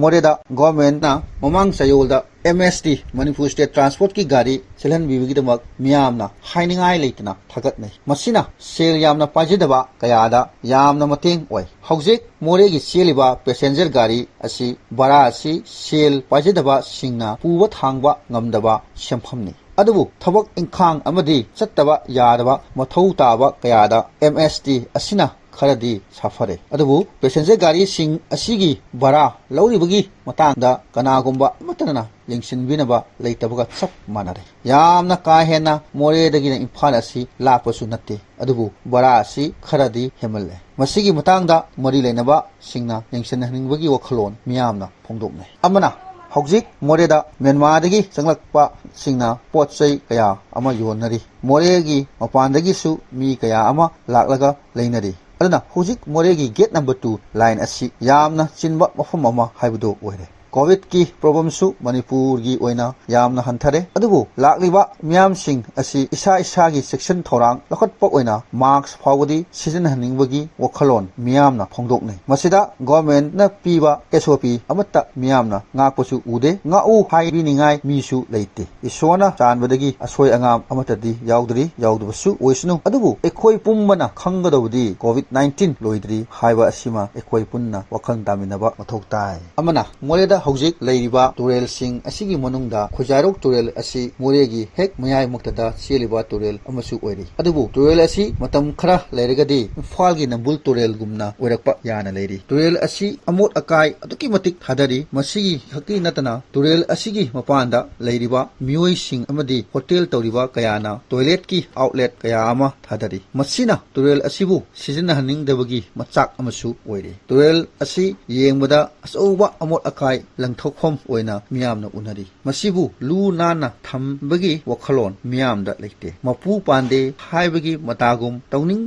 मोरेदा government ना ममांग सयोलदा MST Manipur State Transport की गाड़ी चलन विविधमक मियामना हाइनिंगाई लेतना थगत नहीं मसीना सेल यामना पाजिदबा कयादा यामना मतेंग ओय हौजिक मोरे की सेलिबा पैसेंजर गाड़ी असी बरा असी सेल पाजिदबा सिंगना पुवा थांगबा ngамदबा सेमफमनी अदुबु थबक इंखांग अमदी चत्तबा यादबा मथौ ताबा कयादा MST असिना खरदी साफरे अदुबु पैसेंजर गाड़ी सिंग असिगी बरा लौरिबगी मतांगदा कनागुंबा मतना यंगसिनबिनबा लेतबगा सब मानरे यामना काहेना मोरेदगी इम्फाल असी लापसु नत्ते अदुबु बरा असी खरदी हेमल्ले मसिगी मतांगदा मरी लेनबा सिंगना यंगसिनहनिंगबगी वखलोन मियामना फोंदोकने अमना हौजिक मोरेदा म्यांमारदगी चंगलक्पा सिंगना पोटचै कया अमा योनरी मोरेगी मपानदगीसु मी कया अमा लाक्लगा लेनरी अदुना हौजिक मोरेगी गेट नंबर 2 लाइन असी यामना चिनबा मफम अमा हाइबदो ओइरे कोविड की प्रॉब्लम सु मणिपुर की ओइना यामना हंथरे अदुबु लाक्लिबा म्याम सिंग असी इसा इसा की सेक्शन थोरांग लखटप ओइना मार्क्स फावदी सीजन हनिंगबगी वखलोन म्यामना फोंदोकने मसिदा गवर्नमेंट ना पीबा SOP अमत्ता म्यामना ngaकपसु उदे ngaउ हाइबिनिंगाई मीसु लेते इसोना चानबदगी असोय अंगाम अमतदी याउदरी याउदबसु ओइसनु अदुबु एखोय पुम्बना खंगदबदी कोविड 19 लोइदरी हाइबा असिमा एखोय पुन्ना वखन तामिनबा मथौ ताय अमना मोरेदा हौजिक लेरिबा तुरेल सिंग असिगी मनुंगदा खुजारोक तुरेल असी मोरेगी हेक मयाय मुक्तदा सेलिबा तुरेल अमसु ओइरी अदुबु तुरेल असी मतम खरा लेरगदी इम्फाल की नंबुल तुरेल गुमना ओइरकपा याना लेरी तुरेल असी अमोट अकाय अदुकी मतिक थादरी मसिगी हकी नतना तुरेल असिगी मपानदा लेरिबा मियोय सिंग अमदी होटल तौरिबा कयाना टॉयलेट की आउटलेट कया अमा थादरी मसिना तुरेल असिबु सिजन हनिंगदबगी मचाक अमसु ओइरी तुरेल असी येंगबदा असौबा अमोट अकाय लंथौखम ओइना मियामना उनरी मसिबु लू नाना थमबगी वखलोन मियामदा लेते मपु पांदे हाइबगी मतागुम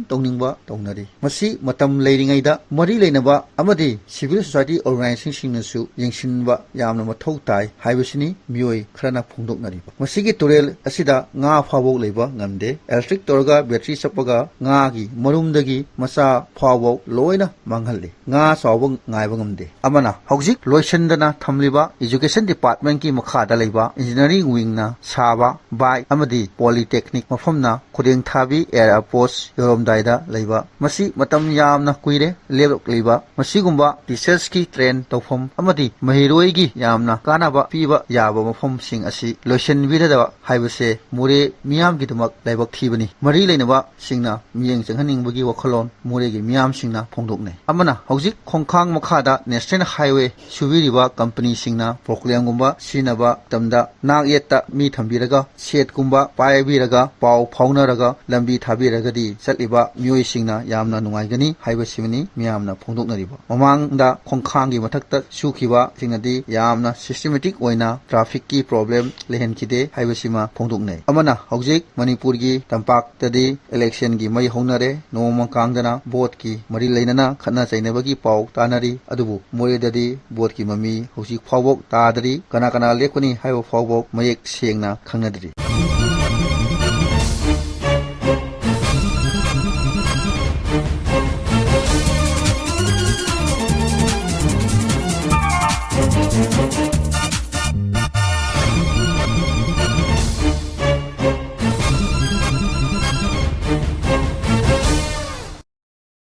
तौनिंगबा तौनरी मसि मतम लेरिङैदा मरी लेनबा अमदी सिविल सोसाइटी ऑर्गेनाइजेशन सिंगनसु यंगसिनबा यामना मथौ ताय हाइबसिनी मियोय खरना फोंदोकनरिबा मसिगी तुरेल असिदा nga फावो लेबा ngamde इलेक्ट्रिक तोरगा बैटरी सपगा nga gi मरुमदगी मसा फावो लोइना मांगहल्ले nga सावब ngaइबा ngamde amana हौजिक लोइसनदना थमलिबा एजुकेशन डिपार्टमेंट की मखादा लेबा इंजीनियरिंग विंग ना साबा बाय अमदी पॉलिटेक्निक मफमना खुदेंग थाबी एयरपोर्ट योरमदाइदा लेबा मसी मतम यामना कुइरे लेबलेबा मसीगुंबा टीचर्स की ट्रेन तौफम अमदी महिरोइगी यामना कानाबा पीबा याबा मफम सिंग असी लोशन विददा हाइबसे मोरे मियाम की दमक लेबक थीबनी मरी लेनबा सिंगना मियेंग चंगहनिंगबगी वखलोन मोरेगी मियाम सिंगना फोंदोकने अमना हौजिक खोंखांग मखादा नेशनल हाईवे सुबिरिबा कंपनी सिंगना प्रोक्लेमगुंबा सिनबा तमदा नाग येत्ता मी थंबिरगा सेटगुंबा पायबिरगा पाव फाउनरगा लंबी थाबिरगदी चटलिबा मियोय सिंगना यामना नुंगाइगनी हाइबसिमनी मियामना फोंदोकनरिबा ममांगदा खोंखांगी मथक्ता सुखिबा सिंगदी यामना सिस्टमेटिक ओइना ट्रैफिक की प्रॉब्लम लेहनखिदे हाइबसिमा फोंदोकनै अमना हौजिक मणिपुर की तंपाक्तदी इलेक्शन की मई हौनरे नोमा कांगदना बोट की मरी लेनना खतना चैनबगी पाव तानरी अदुबु मोरेददी बोट की ममी हौजिक फावबोक तादरी कना कना लेखनी हाइबो फावबोक मयेक सेंगना खंगनदरी